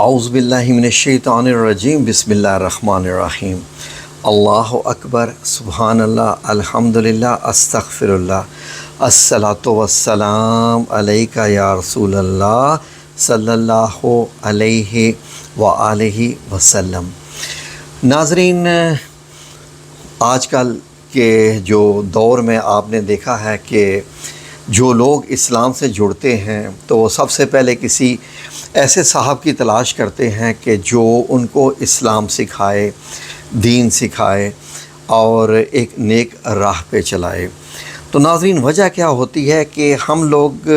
اعوذ باللہ من الشیطان الرجیم بسم اللہ الرحمن الرحیم اللہ اکبر سبحان اللہ الحمدللہ استغفر اللہ الصلاۃ والسلام علیکہ یا رسول اللہ صلی اللہ علیہ وآلہ وسلم۔ ناظرین، آج کل کے جو دور میں آپ نے دیکھا ہے کہ جو لوگ اسلام سے جڑتے ہیں تو وہ سب سے پہلے کسی ایسے صاحب کی تلاش کرتے ہیں کہ جو ان کو اسلام سکھائے، دین سکھائے اور ایک نیک راہ پہ چلائے۔ تو ناظرین، وجہ کیا ہوتی ہے کہ ہم لوگ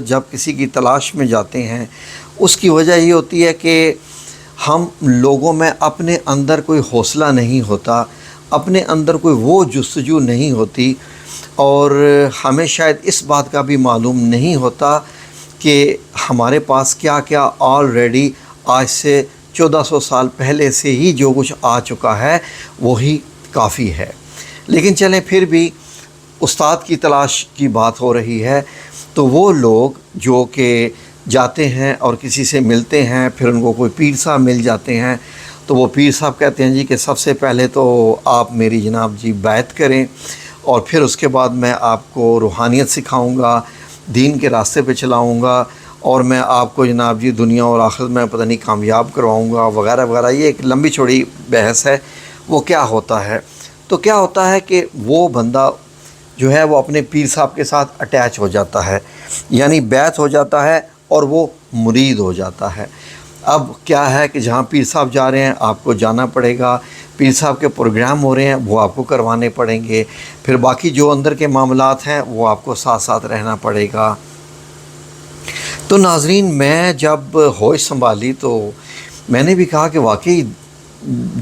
جب کسی کی تلاش میں جاتے ہیں اس کی وجہ یہ ہوتی ہے کہ ہم لوگوں میں اپنے اندر کوئی حوصلہ نہیں ہوتا، اپنے اندر کوئی وہ جستجو نہیں ہوتی، اور ہمیں شاید اس بات کا بھی معلوم نہیں ہوتا کہ ہمارے پاس کیا کیا آلریڈی آج سے 1400 سال پہلے سے ہی جو کچھ آ چکا ہے وہی کافی ہے۔ لیکن چلیں، پھر بھی استاد کی تلاش کی بات ہو رہی ہے تو وہ لوگ جو کہ جاتے ہیں اور کسی سے ملتے ہیں، پھر ان کو کوئی پیر صاحب مل جاتے ہیں تو وہ پیر صاحب کہتے ہیں جی کہ سب سے پہلے تو آپ میری جناب جی بیعت کریں، اور پھر اس کے بعد میں آپ کو روحانیت سکھاؤں گا، دین کے راستے پہ چلاؤں گا، اور میں آپ کو جناب جی دنیا اور آخرت میں پتہ نہیں کامیاب کرواؤں گا وغیرہ وغیرہ۔ یہ ایک لمبی چوڑی بحث ہے۔ وہ کیا ہوتا ہے؟ تو کیا ہوتا ہے کہ وہ بندہ جو ہے وہ اپنے پیر صاحب کے ساتھ اٹیچ ہو جاتا ہے، یعنی بیعت ہو جاتا ہے اور وہ مرید ہو جاتا ہے۔ اب کیا ہے کہ جہاں پیر صاحب جا رہے ہیں آپ کو جانا پڑے گا، پیر صاحب کے پروگرام ہو رہے ہیں وہ آپ کو کروانے پڑیں گے، پھر باقی جو اندر کے معاملات ہیں وہ آپ کو ساتھ ساتھ رہنا پڑے گا۔ تو ناظرین، میں جب ہوش سنبھالی تو میں نے بھی کہا کہ واقعی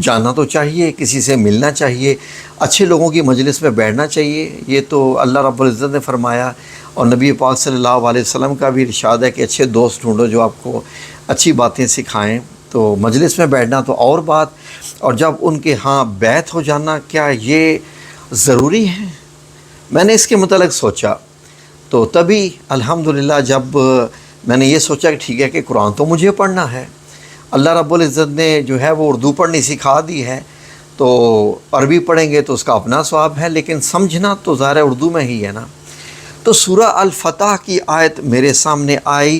جانا تو چاہیے، کسی سے ملنا چاہیے، اچھے لوگوں کی مجلس میں بیٹھنا چاہیے۔ یہ تو اللہ رب العزت نے فرمایا، اور نبی پاک صلی اللہ علیہ وسلم کا بھی ارشاد ہے کہ اچھے دوست ڈھونڈو جو آپ کو اچھی باتیں سکھائیں۔ تو مجلس میں بیٹھنا تو اور بات، اور جب ان کے ہاں بیعت ہو جانا، کیا یہ ضروری ہے؟ میں نے اس کے متعلق سوچا تو تبھی الحمدللہ جب میں نے یہ سوچا کہ ٹھیک ہے کہ قرآن تو مجھے پڑھنا ہے، اللہ رب العزت نے جو ہے وہ اردو پڑھنی سکھا دی ہے، تو عربی پڑھیں گے تو اس کا اپنا ثواب ہے، لیکن سمجھنا تو ظاہر اردو میں ہی ہے نا۔ تو سورہ الفتح کی آیت میرے سامنے آئی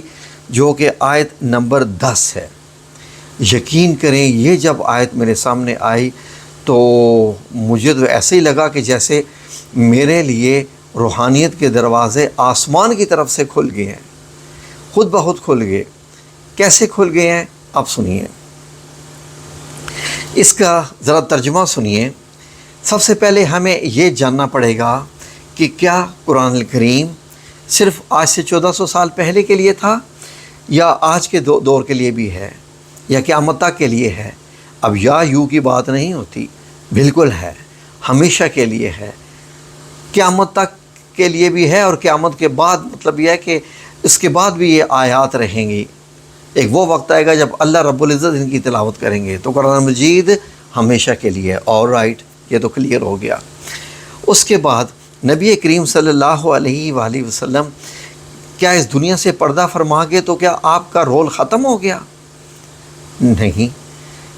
جو کہ آیت نمبر 10 ہے۔ یقین کریں، یہ جب آیت میرے سامنے آئی تو مجھے تو ایسے ہی لگا کہ جیسے میرے لیے روحانیت کے دروازے آسمان کی طرف سے کھل گئے ہیں، خود بخود کھل گئے۔ کیسے کھل گئے ہیں؟ اب سنیے، اس کا ذرا ترجمہ سنیے۔ سب سے پہلے ہمیں یہ جاننا پڑے گا کہ کیا قرآن الکریم صرف آج سے 1400 سال پہلے کے لیے تھا، یا آج کے دور کے لیے بھی ہے، یا قیامت تک کے لیے ہے؟ اب یا یوں کی بات نہیں ہوتی، بالکل ہے، ہمیشہ کے لیے ہے، قیامت تک کے لیے بھی ہے، اور قیامت کے بعد مطلب یہ ہے کہ اس کے بعد بھی یہ آیات رہیں گی۔ ایک وہ وقت آئے گا جب اللہ رب العزت ان کی تلاوت کریں گے، تو قرآن مجید ہمیشہ کے لیے ہے۔ اور رائٹ، یہ تو کلیئر ہو گیا۔ اس کے بعد نبی کریم صلی اللہ علیہ وآلہ وسلم کیا اس دنیا سے پردہ فرما گئے تو کیا آپ کا رول ختم ہو گیا؟ نہیں،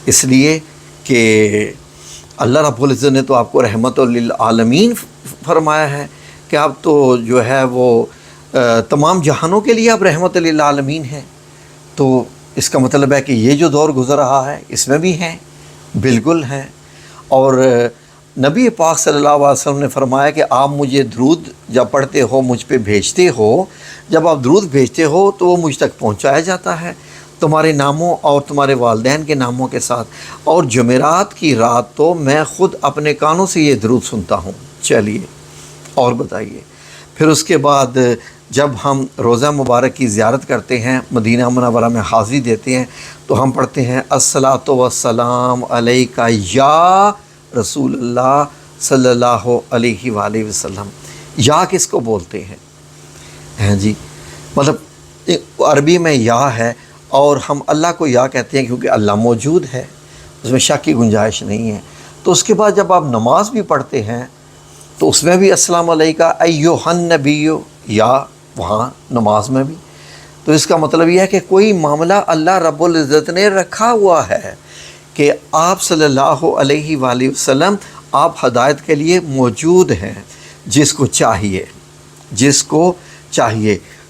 اس لیے کہ اللہ رب العزت نے تو آپ کو رحمت للعالمین فرمایا ہے کہ آپ تو جو ہے وہ تمام جہانوں کے لیے آپ رحمت للعالمین ہیں۔ تو اس کا مطلب ہے کہ یہ جو دور گزر رہا ہے اس میں بھی ہیں، بالکل ہیں۔ اور نبی پاک صلی اللہ علیہ وسلم نے فرمایا کہ آپ مجھے درود جب پڑھتے ہو، مجھ پہ بھیجتے ہو، جب آپ درود بھیجتے ہو تو وہ مجھ تک پہنچایا جاتا ہے تمہارے ناموں اور تمہارے والدین کے ناموں کے ساتھ، اور جمعرات کی رات تو میں خود اپنے کانوں سے یہ درود سنتا ہوں۔ چلیے اور بتائیے، پھر اس کے بعد جب ہم روضہ مبارک کی زیارت کرتے ہیں، مدینہ منورہ میں حاضری دیتے ہیں، تو ہم پڑھتے ہیں الصلاۃ والسلام علیکہ یا رسول اللہ صلی اللہ علیہ وآلہ وسلم۔ یا کس کو بولتے ہیں جی؟ مطلب عربی میں یا ہے، اور ہم اللہ کو یا کہتے ہیں کیونکہ اللہ موجود ہے، اس میں شک کی گنجائش نہیں ہے۔ تو اس کے بعد جب آپ نماز بھی پڑھتے ہیں تو اس میں بھی السلام علیکہ ایھا النبی، یا وہاں نماز میں بھی تو اس کا مطلب یہ ہے کہ کوئی معاملہ اللہ رب العزت نے رکھا ہوا ہے کہ آپ صلی اللہ علیہ وآلہ وسلم آپ ہدایت کے لیے موجود ہیں، جس کو چاہیے۔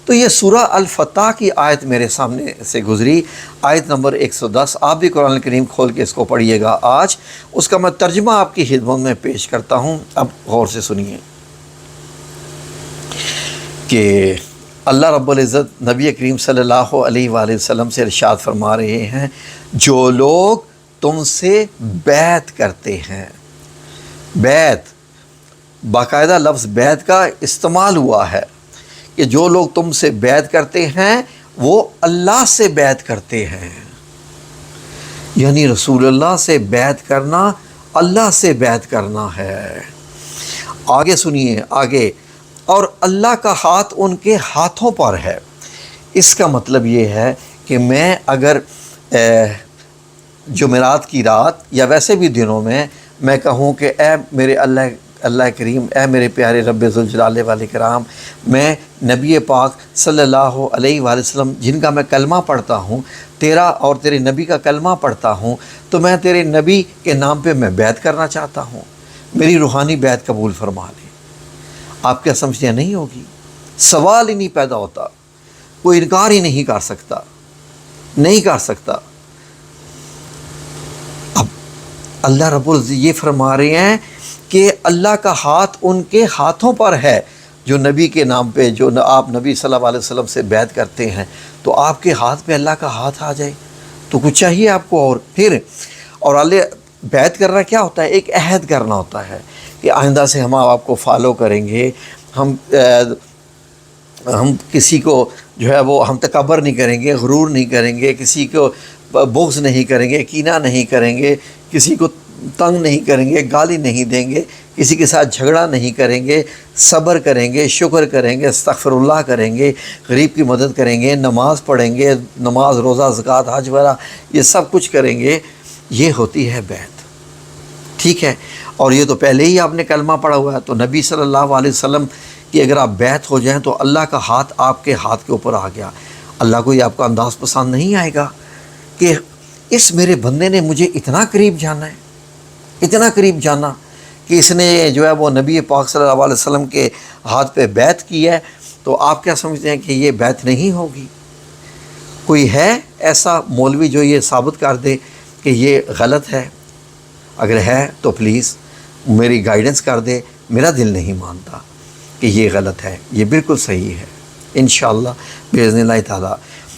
تو یہ سورہ الفتح کی آیت میرے سامنے سے گزری، آیت نمبر 110۔ آپ بھی قرآن کریم کھول کے اس کو پڑھیے گا آج۔ اس کا میں ترجمہ آپ کی خدمت میں پیش کرتا ہوں، اب غور سے سنیے کہ اللہ رب العزت نبی کریم صلی اللہ علیہ وآلہ وسلم سے ارشاد فرما رہے ہیں، جو لوگ تم سے بیعت کرتے ہیں، بیعت باقاعدہ لفظ بیعت کا استعمال ہوا ہے کہ جو لوگ تم سے بیعت کرتے ہیں وہ اللہ سے بیعت کرتے ہیں، یعنی رسول اللہ سے بیعت کرنا اللہ سے بیعت کرنا ہے۔ آگے سنیے آگے، اور اللہ کا ہاتھ ان کے ہاتھوں پر ہے۔ اس کا مطلب یہ ہے کہ میں اگر جمعرات کی رات یا ویسے بھی دنوں میں کہوں کہ اے میرے اللہ کریم، اے میرے پیارے رب ذوالجلال والاکرام، میں نبی پاک صلی اللہ علیہ وآلہ وسلم جن کا میں کلمہ پڑھتا ہوں، تیرا اور تیرے نبی کا کلمہ پڑھتا ہوں، تو میں تیرے نبی کے نام پہ میں بیعت کرنا چاہتا ہوں، میری روحانی بیعت قبول فرما لے۔ آپ کیا سمجھتے ہیں؟ نہیں ہوگی، سوال ہی نہیں پیدا ہوتا، کوئی انکار ہی نہیں کر سکتا، نہیں کر سکتا۔ اب اللہ رب العزت یہ فرما رہے ہیں کہ اللہ کا ہاتھ ان کے ہاتھوں پر ہے، جو نبی کے نام پہ، جو آپ نبی صلی اللہ علیہ وسلم سے بیعت کرتے ہیں، تو آپ کے ہاتھ پہ اللہ کا ہاتھ آ جائے تو کچھ چاہیے آپ کو اور پھر۔ اور اللہ بیعت کرنا کیا ہوتا ہے؟ ایک عہد کرنا ہوتا ہے کہ آئندہ سے ہم آپ کو فالو کریں گے، ہم کسی کو جو ہے وہ ہم تکبر نہیں کریں گے، غرور نہیں کریں گے، کسی کو بغض نہیں کریں گے، کینہ نہیں کریں گے، کسی کو تنگ نہیں کریں گے، گالی نہیں دیں گے، کسی کے ساتھ جھگڑا نہیں کریں گے، صبر کریں گے، شکر کریں گے، استغفر اللہ کریں گے، غریب کی مدد کریں گے، نماز پڑھیں گے، نماز روزہ زکوٰۃ حج وغیرہ یہ سب کچھ کریں گے۔ یہ ہوتی ہے بیعت، ٹھیک ہے۔ اور یہ تو پہلے ہی آپ نے کلمہ پڑھا ہوا ہے، تو نبی صلی اللہ علیہ وسلم کی اگر آپ بیعت ہو جائیں تو اللہ کا ہاتھ آپ کے ہاتھ کے اوپر آ گیا۔ اللہ کو یہ آپ کا انداز پسند نہیں آئے گا کہ اس میرے بندے نے مجھے اتنا قریب جانا ہے، اتنا قریب جانا کہ اس نے جو ہے وہ نبی پاک صلی اللہ علیہ وسلم کے ہاتھ پہ بیعت کی ہے۔ تو آپ کیا سمجھتے ہیں کہ یہ بیعت نہیں ہوگی؟ کوئی ہے ایسا مولوی جو یہ ثابت کر دے کہ یہ غلط ہے؟ اگر ہے تو پلیز میری گائیڈنس کر دے، میرا دل نہیں مانتا کہ یہ غلط ہے، یہ بالکل صحیح ہے انشاءاللہ باذن اللہ تعالیٰ۔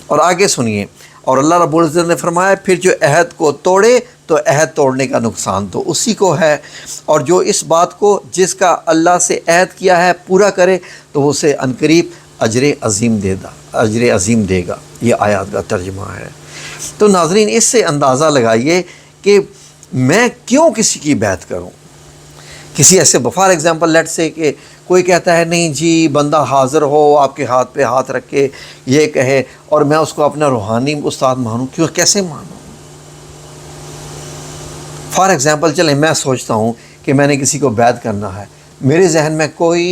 اور آگے سنیے، اور اللہ رب العزت نے فرمایا پھر جو عہد کو توڑے تو عہد توڑنے کا نقصان تو اسی کو ہے، اور جو اس بات کو جس کا اللہ سے عہد کیا ہے پورا کرے تو وہ اسے عنقریب اجر عظیم دے گا۔ یہ آیات کا ترجمہ ہے۔ تو ناظرین اس سے اندازہ لگائیے کہ میں کیوں کسی کی بیعت کروں؟ کسی ایسے فار ایگزامپل لیٹ سے کہ کوئی کہتا ہے نہیں جی بندہ حاضر ہو آپ کے ہاتھ پہ ہاتھ رکھ کے یہ کہے اور میں اس کو اپنا روحانی استاد مانوں، کیوں کیسے مانوں؟ فار ایگزامپل چلیں میں سوچتا ہوں کہ میں نے کسی کو بیعت کرنا ہے، میرے ذہن میں کوئی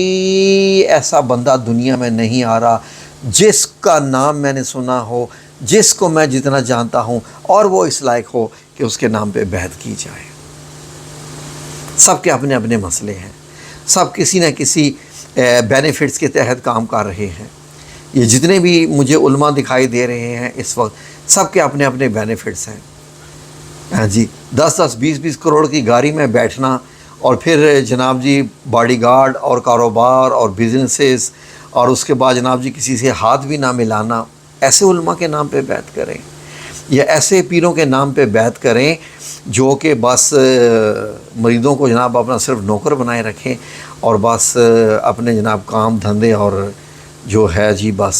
ایسا بندہ دنیا میں نہیں آ رہا جس کا نام میں نے سنا ہو، جس کو میں جتنا جانتا ہوں اور وہ اس لائق ہو کہ اس کے نام پہ بیعت کی جائے۔ سب کے اپنے اپنے مسئلے ہیں، سب کسی نہ کسی بینیفٹس کے تحت کام کر رہے ہیں۔ یہ جتنے بھی مجھے علماء دکھائی دے رہے ہیں اس وقت، سب کے اپنے اپنے بینیفٹس ہیں۔ ہاں جی 10-10 20-20 کروڑ کی گاڑی میں بیٹھنا اور پھر جناب جی باڈی گارڈ اور کاروبار اور بزنسز، اور اس کے بعد جناب جی کسی سے ہاتھ بھی نہ ملانا، ایسے علماء کے نام پہ بیعت کریں یا ایسے پیروں کے نام پہ بیعت کریں جو کہ بس مریدوں کو جناب اپنا صرف نوکر بنائے رکھیں اور بس اپنے جناب کام دھندے اور جو ہے جی بس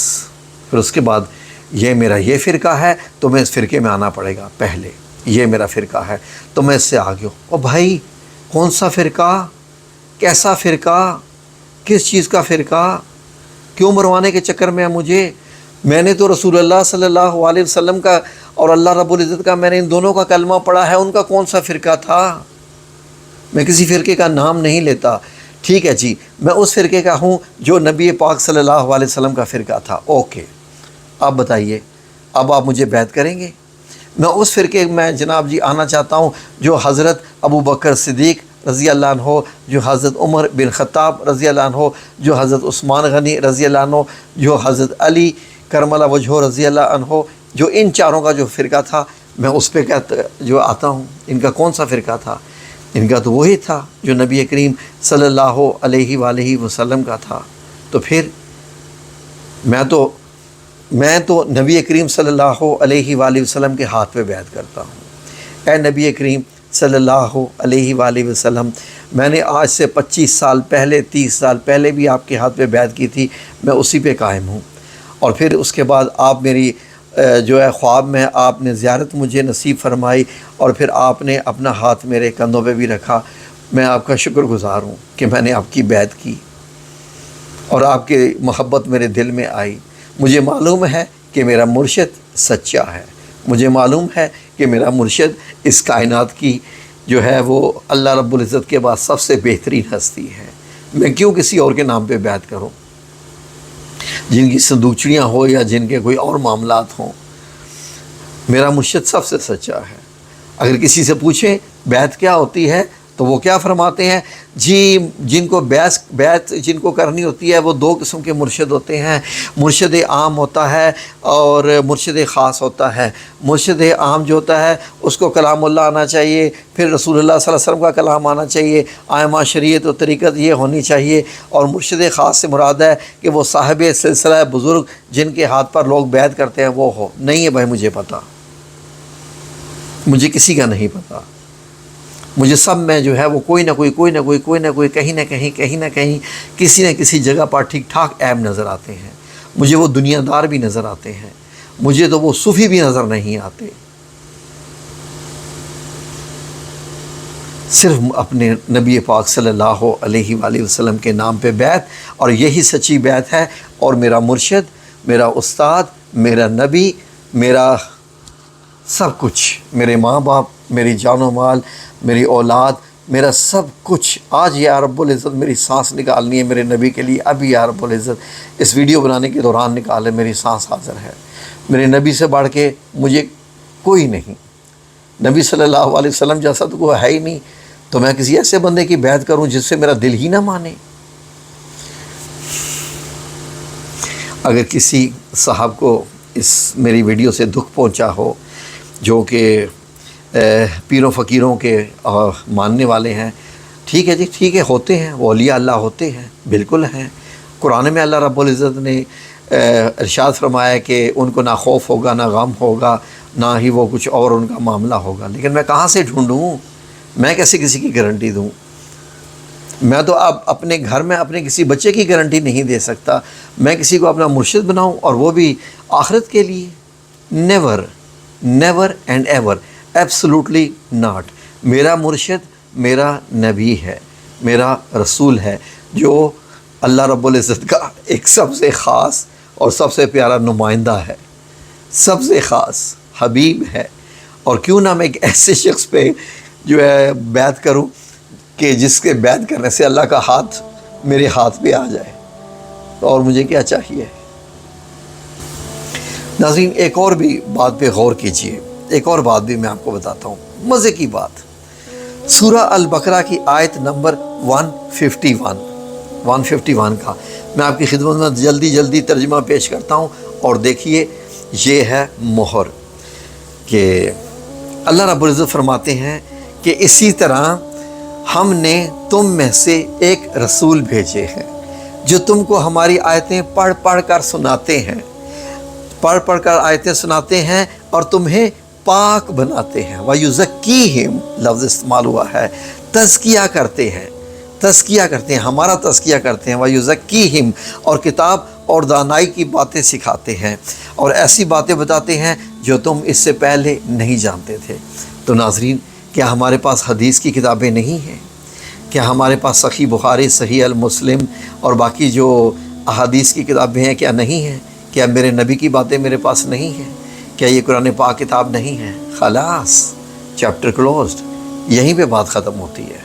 پھر اس کے بعد یہ میرا یہ فرقہ ہے تو میں اس فرقے میں آنا پڑے گا، پہلے یہ میرا فرقہ ہے تو میں اس سے آگے ہوں۔ اور بھائی کون سا فرقہ، کیسا فرقہ، کس چیز کا فرقہ، کیوں مروانے کے چکر میں ہے مجھے؟ میں نے تو رسول اللہ صلی اللہ علیہ وسلم کا اور اللہ رب العزت کا، میں نے ان دونوں کا کلمہ پڑھا ہے، ان کا کون سا فرقہ تھا؟ میں کسی فرقے کا نام نہیں لیتا، ٹھیک ہے جی میں اس فرقے کا ہوں جو نبی پاک صلی اللہ علیہ وسلم کا فرقہ تھا، اوکے آپ بتائیے اب آپ مجھے بیعت کریں گے؟ میں اس فرقے میں جناب جی آنا چاہتا ہوں جو حضرت ابو بکر صدیق رضی اللہ عنہ، جو حضرت عمر بن خطاب رضی اللہ عنہ، جو حضرت عثمان غنی رضی اللہ عنہ، جو حضرت علی کرم اللہ وجہہ رضی اللہ عنہ، جو ان چاروں کا جو فرقہ تھا میں اس پہ جو آتا ہوں۔ ان کا کون سا فرقہ تھا؟ ان کا تو وہی تھا جو نبی کریم صلی اللہ علیہ وآلہ وسلم کا تھا۔ تو پھر میں تو نبی کریم صلی اللہ علیہ وآلہ وسلم کے ہاتھ پہ بیعت کرتا ہوں۔ اے نبی کریم صلی اللہ علیہ وآلہ وسلم، میں نے آج سے 25 سال پہلے 30 سال پہلے بھی آپ کے ہاتھ پہ بیعت کی تھی، میں اسی پہ قائم ہوں۔ اور پھر اس کے بعد آپ میری جو ہے خواب میں آپ نے زیارت مجھے نصیب فرمائی، اور پھر آپ نے اپنا ہاتھ میرے کندھوں پہ بھی رکھا۔ میں آپ کا شکر گزار ہوں کہ میں نے آپ کی بیعت کی اور آپ کی محبت میرے دل میں آئی۔ مجھے معلوم ہے کہ میرا مرشد سچا ہے، مجھے معلوم ہے کہ میرا مرشد اس کائنات کی جو ہے وہ اللہ رب العزت کے بعد سب سے بہترین ہستی ہے۔ میں کیوں کسی اور کے نام پہ بیعت کروں، جن کی صندوقچڑیاں ہو یا جن کے کوئی اور معاملات ہوں؟ میرا مرشد سب سے سچا ہے۔ اگر کسی سے پوچھیں بیعت کیا ہوتی ہے تو وہ کیا فرماتے ہیں؟ جی جن کو بیعت جن کو کرنی ہوتی ہے وہ دو قسم کے مرشد ہوتے ہیں، مرشد عام ہوتا ہے اور مرشد خاص ہوتا ہے۔ مرشد عام جو ہوتا ہے اس کو کلام اللہ آنا چاہیے، پھر رسول اللہ صلی اللہ علیہ وسلم کا کلام آنا چاہیے، آئمہ شریعت و طریقت یہ ہونی چاہیے۔ اور مرشد خاص سے مراد ہے کہ وہ صاحب سلسلہ بزرگ جن کے ہاتھ پر لوگ بیعت کرتے ہیں وہ ہو۔ نہیں ہے بھائی، مجھے پتہ، مجھے کسی کا نہیں پتہ۔ مجھے سب میں جو ہے وہ کوئی نہ کوئی کہیں نہ کہیں کسی نہ کسی جگہ پر ٹھیک ٹھاک عیب نظر آتے ہیں۔ مجھے وہ دنیا دار بھی نظر آتے ہیں، مجھے تو وہ صوفی بھی نظر نہیں آتے۔ صرف اپنے نبی پاک صلی اللہ علیہ وآلہ وسلم کے نام پہ بیعت، اور یہی سچی بیعت ہے۔ اور میرا مرشد، میرا استاد، میرا نبی، میرا سب کچھ، میرے ماں باپ، میری جان و مال، میری اولاد، میرا سب کچھ، آج یا رب العزت میری سانس نکالنی ہے میرے نبی کے لیے، ابھی یا رب العزت اس ویڈیو بنانے کے دوران نکالے، میری سانس حاضر ہے۔ میرے نبی سے بڑھ کے مجھے کوئی نہیں، نبی صلی اللہ علیہ وسلم جیسا تو کوئی ہے ہی نہیں، تو میں کسی ایسے بندے کی بیعت کروں جس سے میرا دل ہی نہ مانے۔ اگر کسی صاحب کو اس میری ویڈیو سے دکھ پہنچا ہو، جو کہ پیروں فقیروں کے ماننے والے ہیں، ٹھیک ہے جی، ٹھیک ہے، ہوتے ہیں، وہ اولیاء اللہ ہوتے ہیں، بالکل ہیں۔ قرآن میں اللہ رب العزت نے ارشاد فرمایا کہ ان کو نہ خوف ہوگا، نہ غم ہوگا، نہ ہی وہ کچھ اور ان کا معاملہ ہوگا۔ لیکن میں کہاں سے ڈھونڈوں؟ میں کیسے کسی کی گارنٹی دوں؟ میں تو اب اپنے گھر میں اپنے کسی بچے کی گارنٹی نہیں دے سکتا، میں کسی کو اپنا مرشد بناؤں، اور وہ بھی آخرت کے لیے؟ Never and ever, absolutely not. میرا مرشد میرا نبی ہے، میرا رسول ہے، جو اللہ رب العزت کا ایک سب سے خاص اور سب سے پیارا نمائندہ ہے، سب سے خاص حبیب ہے۔ اور کیوں نہ میں ایک ایسے شخص پہ جو ہے بیعت کروں کہ جس کے بیعت کرنے سے اللہ کا ہاتھ میرے ہاتھ پہ آ جائے، اور مجھے کیا چاہیے؟ ناظرین، ایک اور بھی بات پہ غور کیجئے، ایک اور بات بھی میں آپ کو بتاتا ہوں، مزے کی بات۔ سورہ البقرہ کی آیت نمبر 151 کا میں آپ کی خدمت میں جلدی ترجمہ پیش کرتا ہوں، اور دیکھیے یہ ہے مہر، کہ اللہ رب العزت فرماتے ہیں کہ اسی طرح ہم نے تم میں سے ایک رسول بھیجے ہیں جو تم کو ہماری آیتیں پڑھ کر سناتے ہیں، پڑھ کر آیتیں سناتے ہیں اور تمہیں پاک بناتے ہیں۔ وَيُزَكِّيهِمْ لفظ استعمال ہوا ہے، تزکیہ کرتے ہیں، ہمارا تزکیہ کرتے ہیں۔ وَيُزَكِّيهِمْ، اور کتاب اور دانائی کی باتیں سکھاتے ہیں، اور ایسی باتیں بتاتے ہیں جو تم اس سے پہلے نہیں جانتے تھے۔ تو ناظرین، کیا ہمارے پاس حدیث کی کتابیں نہیں ہیں؟ کیا ہمارے پاس صحیح بخاری، صحیح المسلم اور باقی جو احادیث کی کتابیں ہیں کیا نہیں ہیں؟ کیا میرے نبی کی باتیں میرے پاس نہیں ہیں؟ کیا یہ قرآن پاک کتاب نہیں ہے؟ خلاص، چیپٹر کلوزڈ، یہیں پہ بات ختم ہوتی ہے۔